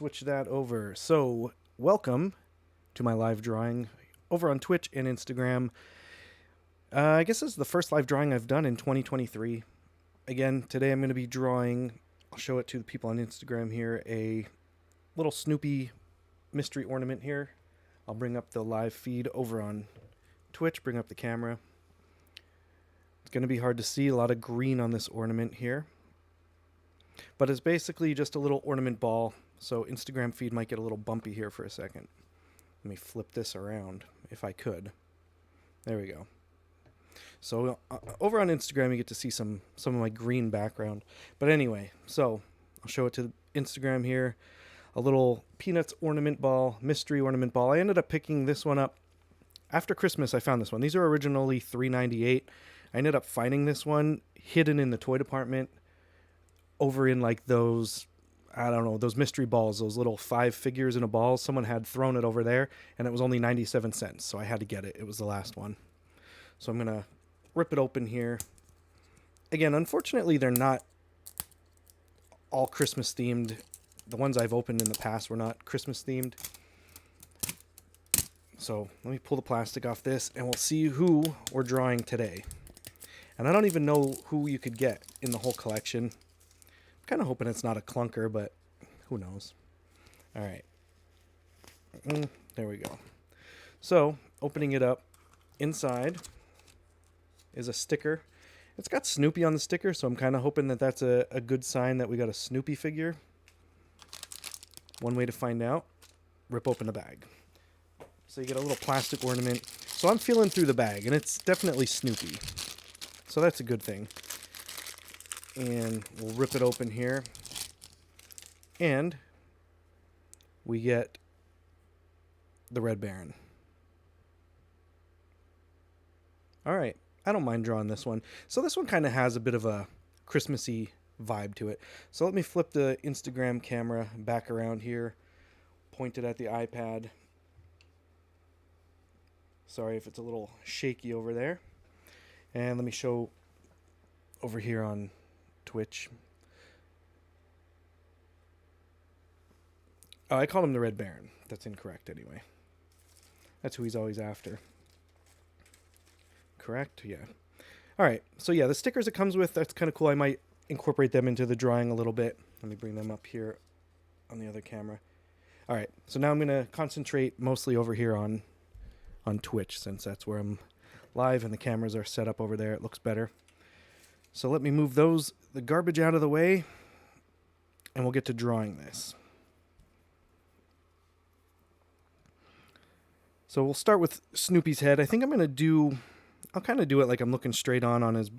switch that over. So, welcome to my live drawing over on Twitch and Instagram. I guess this is the first live drawing I've done in 2023. Again, today I'm going to be drawing, I'll show it to the people on Instagram here, a little Snoopy mystery ornament here. I'll bring up the live feed over on Twitch, bring up the camera. It's going to be hard to see, a lot of green on this ornament here. But it's basically just a little ornament ball, so Instagram feed might get a little bumpy here for a second. Let me flip this around, if I could. There we go. So over on Instagram, you get to see some of my green background. But anyway, so I'll show it to Instagram here. A little Peanuts ornament ball, mystery ornament ball. I ended up picking this one up after Christmas. I found this one. These are originally $3.98. I ended up finding this one hidden in the toy department over in like those, I don't know, those mystery balls, those little 5 figures in a ball. Someone had thrown it over there and it was only 97 cents. So I had to get it. It was the last one. So I'm going to rip it open here. Again, unfortunately, they're not all Christmas themed. The ones I've opened in the past were not Christmas themed. So let me pull the plastic off this and we'll see who we're drawing today. And I don't even know who you could get in the whole collection. I'm kind of hoping it's not a clunker, but who knows. All right. There we go. So opening it up, inside is a sticker. It's got Snoopy on the sticker, so I'm kind of hoping that that's a good sign that we got a Snoopy figure. One way to find out, rip open the bag. So you get a little plastic ornament. So I'm feeling through the bag, and it's definitely Snoopy. So that's a good thing. And we'll rip it open here. And we get the Red Baron. All right. I don't mind drawing this one. So this one kind of has a bit of a Christmassy vibe to it. So let me flip the Instagram camera back around here, point it at the iPad. Sorry if it's a little shaky over there. And let me show over here on Twitch. Oh, I call him the Red Baron. That's incorrect anyway. That's who he's always after. Correct? Yeah. All right. So yeah, the stickers it comes with, that's kind of cool. I might incorporate them into the drawing a little bit. Let me bring them up here on the other camera. All right. So now I'm going to concentrate mostly over here on Twitch, since that's where I'm live and the cameras are set up over there. It looks better. So let me move the garbage out of the way, and we'll get to drawing this. So we'll start with Snoopy's head. I think I'll kind of do it like I'm looking straight on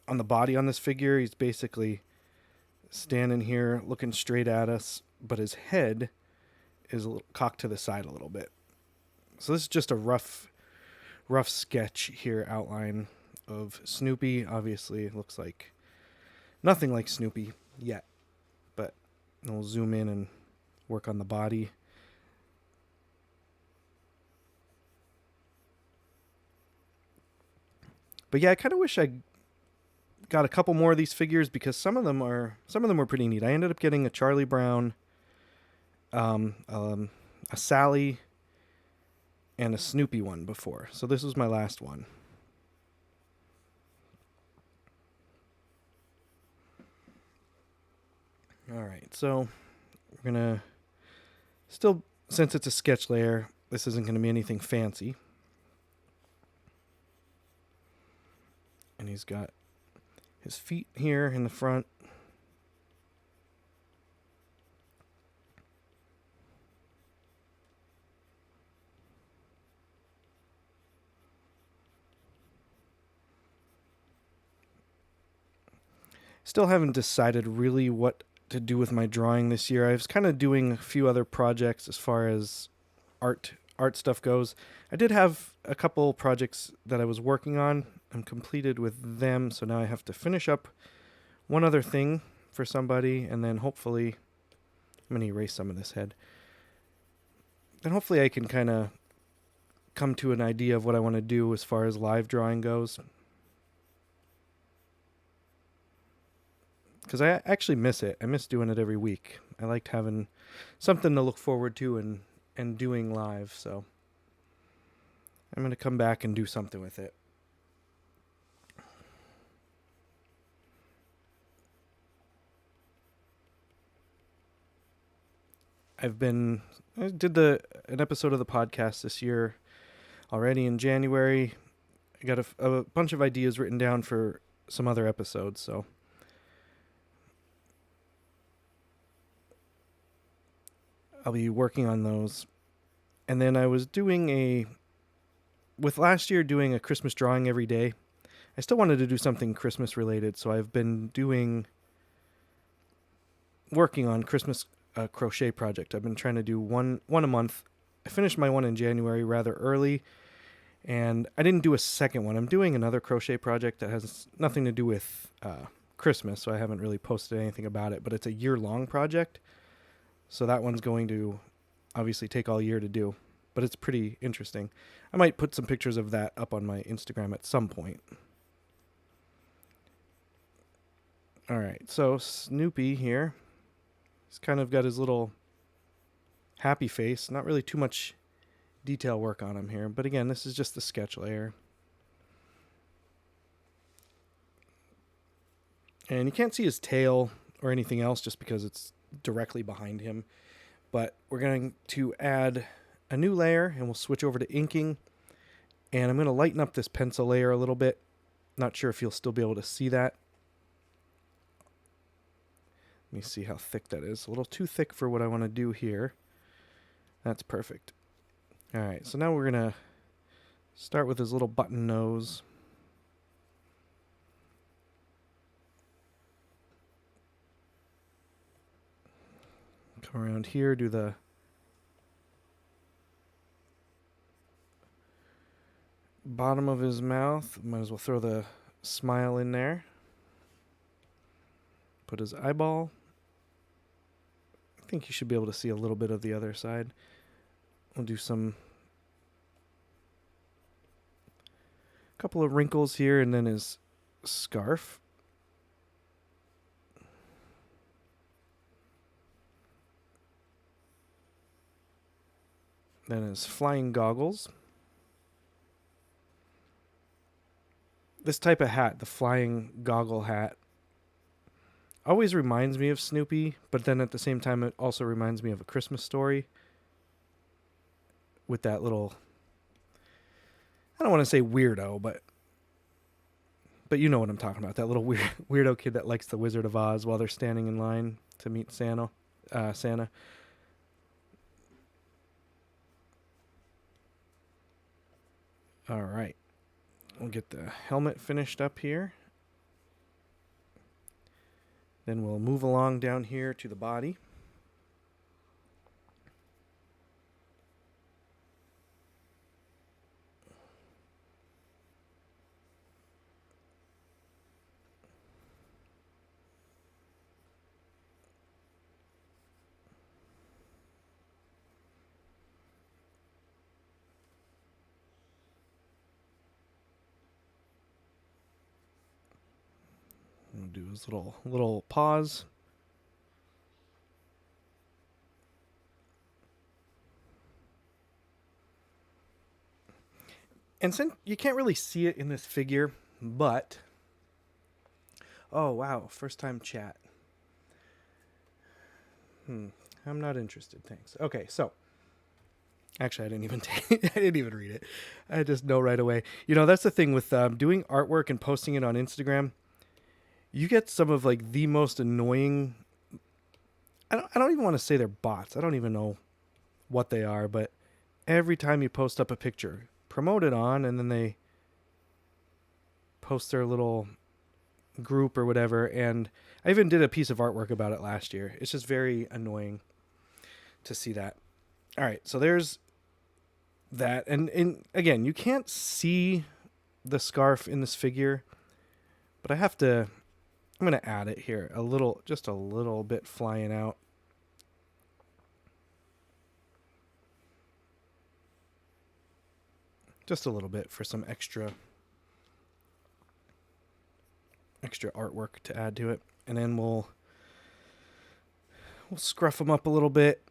the body on this figure. He's basically standing here looking straight at us, but his head is a little cocked to the side a little bit. So this is just a rough sketch here, outline of Snoopy. Obviously, it looks like nothing like Snoopy yet, but we'll zoom in and work on the body. But yeah, I kind of wish I got a couple more of these figures, because some of them were pretty neat. I ended up getting a Charlie Brown, a Sally, and a Snoopy one before. So this was my last one. All right, so we're gonna still, since it's a sketch layer, this isn't gonna be anything fancy. And he's got his feet here in the front. Still haven't decided really what to do with my drawing this year. I was kind of doing a few other projects as far as art stuff goes. I did have a couple projects that I was working on. I'm completed with them, so now I have to finish up one other thing for somebody, and then hopefully, I'm going to erase some of this head. Then hopefully I can kind of come to an idea of what I want to do as far as live drawing goes. Because I actually miss it. I miss doing it every week. I liked having something to look forward to and doing live. So I'm going to come back and do something with it. I did an episode of the podcast this year already in January. I got a bunch of ideas written down for some other episodes, so I'll be working on those. And then I was with last year doing a Christmas drawing every day. I still wanted to do something Christmas related, so I've been working on Christmas crochet project. I've been trying to do one a month. I finished my one in January rather early, and I didn't do a second one. I'm doing another crochet project that has nothing to do with Christmas, so I haven't really posted anything about it, but it's a year-long project. So that one's going to obviously take all year to do, but it's pretty interesting. I might put some pictures of that up on my Instagram at some point. All right, so Snoopy here, he's kind of got his little happy face. Not really too much detail work on him here, but again, this is just the sketch layer. And you can't see his tail or anything else just because it's directly behind him. But we're going to add a new layer, and we'll switch over to inking. And I'm going to lighten up this pencil layer a little bit. Not sure if you'll still be able to see that. Let me see how thick that is. A little too thick for what I want to do here. That's perfect. All right, so now we're going to start with his little button nose. Come around here, do the bottom of his mouth. Might as well throw the smile in there. Put his eyeball. I think you should be able to see a little bit of the other side. We'll do couple of wrinkles here, and then his scarf. Then his flying goggles. This type of hat, the flying goggle hat, always reminds me of Snoopy, but then at the same time it also reminds me of A Christmas Story. With that little, I don't want to say weirdo, but you know what I'm talking about. That little weirdo kid that likes the Wizard of Oz while they're standing in line to meet Santa. All right. We'll get the helmet finished up here. Then we'll move along down here to the body. We'll do his little paws. And since you can't really see it in this figure, but oh wow, first time chat. I'm not interested, thanks. Okay, so actually, I didn't even read it. I just know right away. You know, that's the thing with doing artwork and posting it on Instagram. You get some of like the most annoying. I don't even want to say they're bots. I don't even know what they are, but every time you post up a picture, promote it on, and then they post their little group or whatever. And I even did a piece of artwork about it last year. It's just very annoying to see that. All right, so there's that. And again, you can't see the scarf in this figure, but I'm going to add it here. Just a little bit flying out. Just a little bit for some extra artwork to add to it. And then we'll scruff them up a little bit.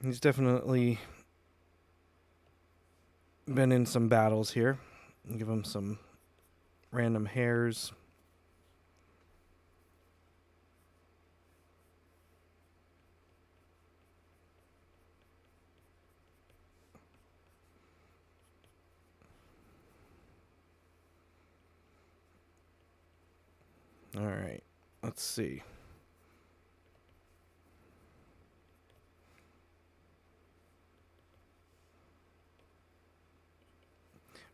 He's definitely been in some battles here. Give him some random hairs. All right, let's see.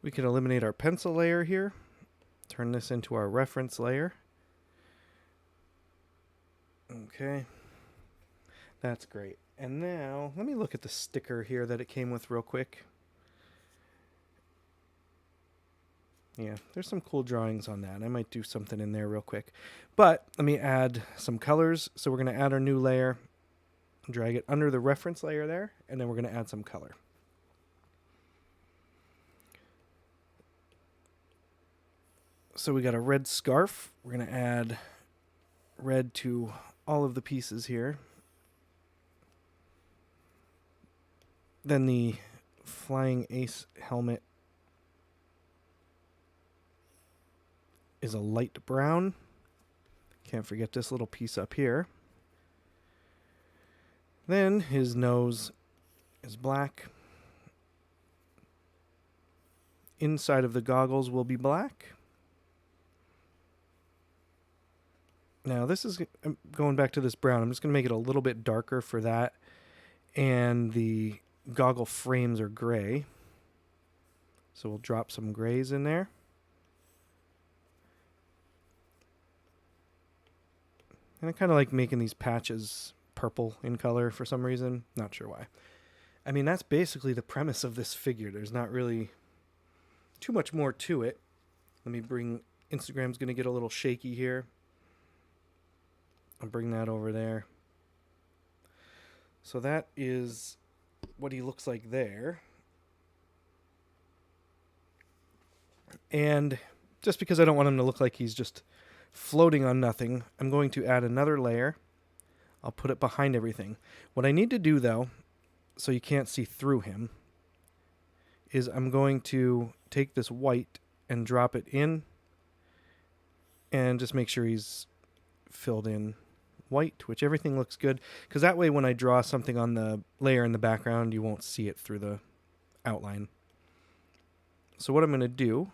We can eliminate our pencil layer here. Turn this into our reference layer. Okay. That's great. And now, let me look at the sticker here that it came with real quick. Yeah, there's some cool drawings on that. I might do something in there real quick. But let me add some colors. So we're going to add our new layer, drag it under the reference layer there, and then we're going to add some color. So we got a red scarf. We're going to add red to all of the pieces here. Then the Flying Ace helmet is a light brown. Can't forget this little piece up here. Then his nose is black. Inside of the goggles will be black. Now this is going back to this brown. I'm just going to make it a little bit darker for that. And the goggle frames are gray. So we'll drop some grays in there. And I kind of like making these patches purple in color for some reason. Not sure why. I mean, that's basically the premise of this figure. There's not really too much more to it. Let me bring... Instagram's going to get a little shaky here. I'll bring that over there. So that is what he looks like there. And just because I don't want him to look like he's just floating on nothing, I'm going to add another layer. I'll put it behind everything. What I need to do, though, so you can't see through him, is I'm going to take this white and drop it in and just make sure he's filled in white, which everything looks good, because that way when I draw something on the layer in the background, you won't see it through the outline. So what I'm going to do,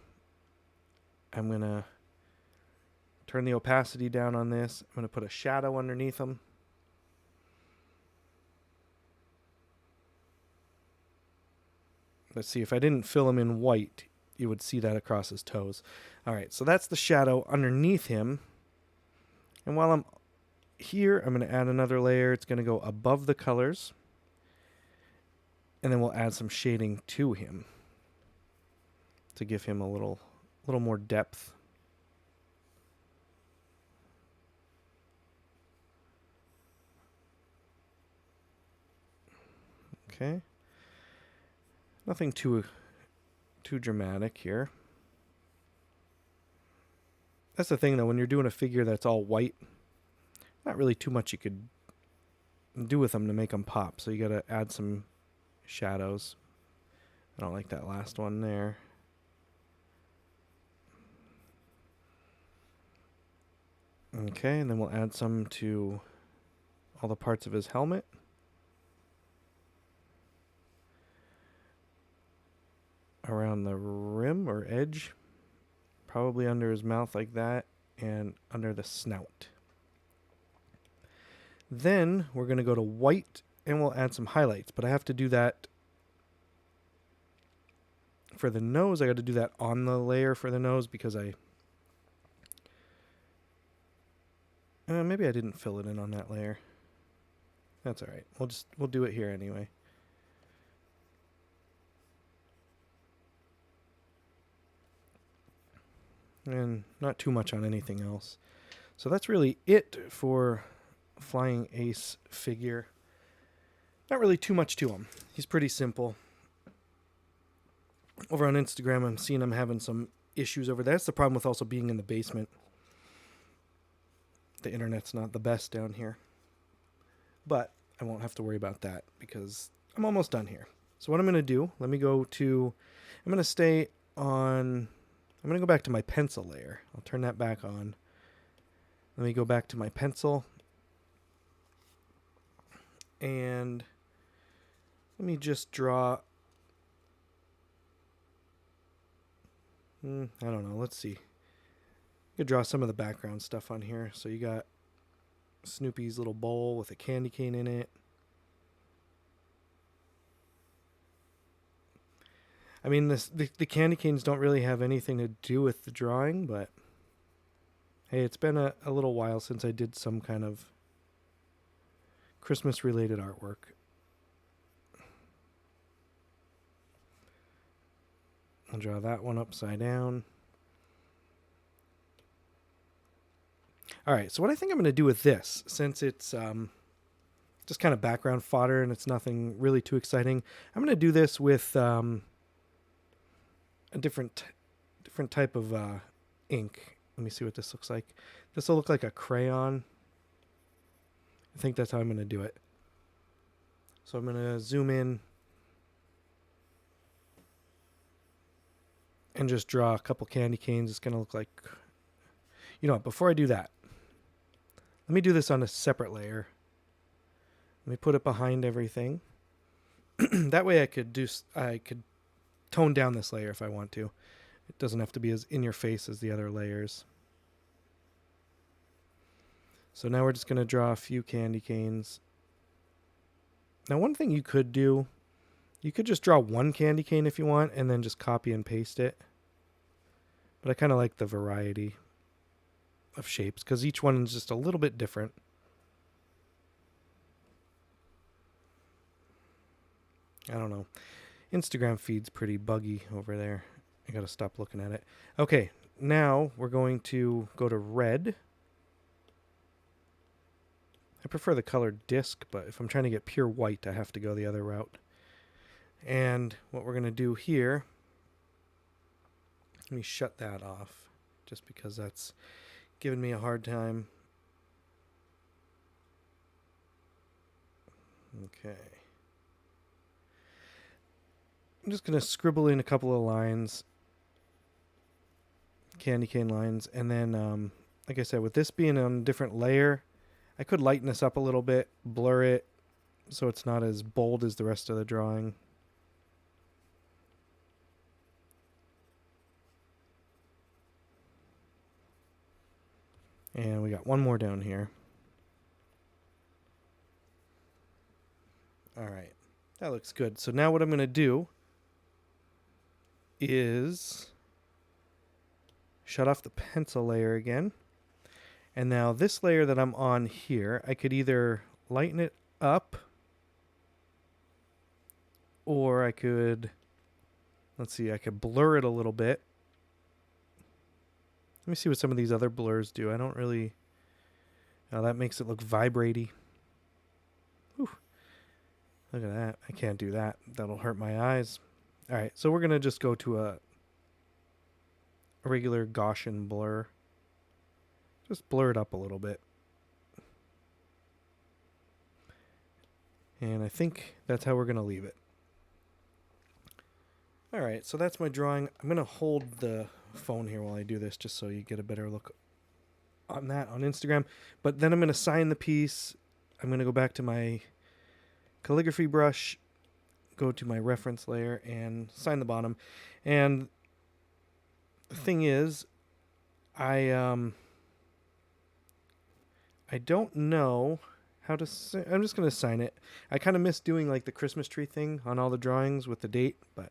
I'm going to turn the opacity down on this. I'm going to put a shadow underneath him. Let's see, if I didn't fill him in white, you would see that across his toes. All right, so that's the shadow underneath him. And while I'm here, I'm going to add another layer. It's going to go above the colors. And then we'll add some shading to him to give him a little more depth. Okay. Nothing too dramatic here. That's the thing, though, when you're doing a figure that's all white, not really too much you could do with them to make them pop. So you got to add some shadows. I don't like that last one there. Okay, and then we'll add some to all the parts of his helmet. Around the rim or edge, probably under his mouth like that, and under the snout. Then we're going to go to white and we'll add some highlights, but I have to do that for the nose. I got to do that on the layer for the nose because maybe I didn't fill it in on that layer. That's all right. We'll do it here anyway. And not too much on anything else. So that's really it for Flying Ace figure. Not really too much to him. He's pretty simple. Over on Instagram, I'm seeing him having some issues over there. That's the problem with also being in the basement. The internet's not the best down here. But I won't have to worry about that because I'm almost done here. So what I'm going to do, I'm going to stay on, I'm going to go back to my pencil layer. I'll turn that back on. Let me go back to my pencil. And let me just draw, I don't know, let's see. I could draw some of the background stuff on here. So you got Snoopy's little bowl with a candy cane in it. I mean, the candy canes don't really have anything to do with the drawing, but hey, it's been a little while since I did some kind of Christmas-related artwork. I'll draw that one upside down. All right, so what I think I'm going to do with this, since it's just kind of background fodder and it's nothing really too exciting, I'm going to do this with a different type of ink. Let me see what this looks like. This will look like a crayon. I think that's how I'm going to do it. So I'm going to zoom in and just draw a couple candy canes. It's going to look like, you know what, before I do that, let me do this on a separate layer. Let me put it behind everything. That way I could tone down this layer if I want to. It doesn't have to be as in your face as the other layers. So now we're just going to draw a few candy canes. Now one thing you could do, you could just draw one candy cane if you want and then just copy and paste it. But I kind of like the variety of shapes because each one is just a little bit different. I don't know. Instagram feed's pretty buggy over there. I gotta stop looking at it. Okay, now we're going to go to red. I prefer the color disc, but if I'm trying to get pure white, I have to go the other route. And what we're gonna do here, let me shut that off, just because that's giving me a hard time. Okay. I'm just going to scribble in a couple of lines, candy cane lines, and then, like I said, with this being on a different layer, I could lighten this up a little bit, blur it, so it's not as bold as the rest of the drawing. And we got one more down here. All right, that looks good. So now what I'm going to do is shut off the pencil layer again. And now this layer that I'm on here, I could either lighten it up or I could, let's see, I could blur it a little bit. Let me see what some of these other blurs do. I don't really, oh, that makes it look vibraty. Whew. Look at that. I can't do that. That'll hurt my eyes. All right, so we're going to just go to a regular Gaussian blur. Just blur it up a little bit. And I think that's how we're going to leave it. All right, so that's my drawing. I'm going to hold the phone here while I do this just so you get a better look on that on Instagram. But then I'm going to sign the piece. I'm going to go back to my calligraphy brush, go to my reference layer and sign the bottom. And the thing is, I don't know how to I'm just going to sign it. I kind of miss doing like the Christmas tree thing on all the drawings with the date, but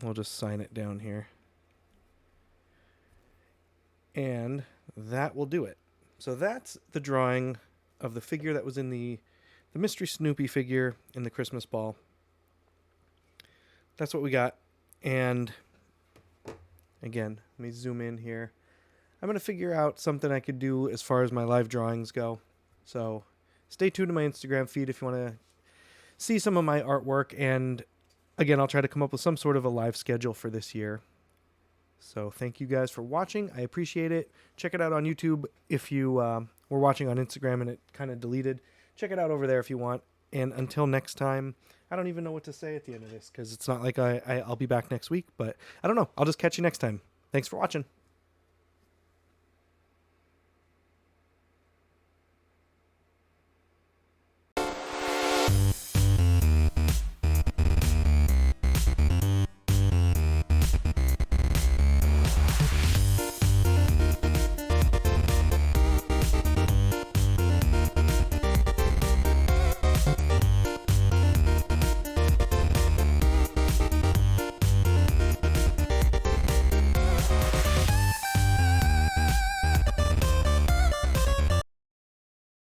we'll just sign it down here. And that will do it. So that's the drawing of the figure that was in the Mystery Snoopy figure in the Christmas ball. That's what we got. And again, let me zoom in here. I'm going to figure out something I could do as far as my live drawings go. So stay tuned to my Instagram feed if you want to see some of my artwork. And again, I'll try to come up with some sort of a live schedule for this year. So thank you guys for watching. I appreciate it. Check it out on YouTube if you were watching on Instagram and it kind of deleted. Check it out over there if you want. And until next time, I don't even know what to say at the end of this because it's not like I'll be back next week, but I don't know. I'll just catch you next time. Thanks for watching.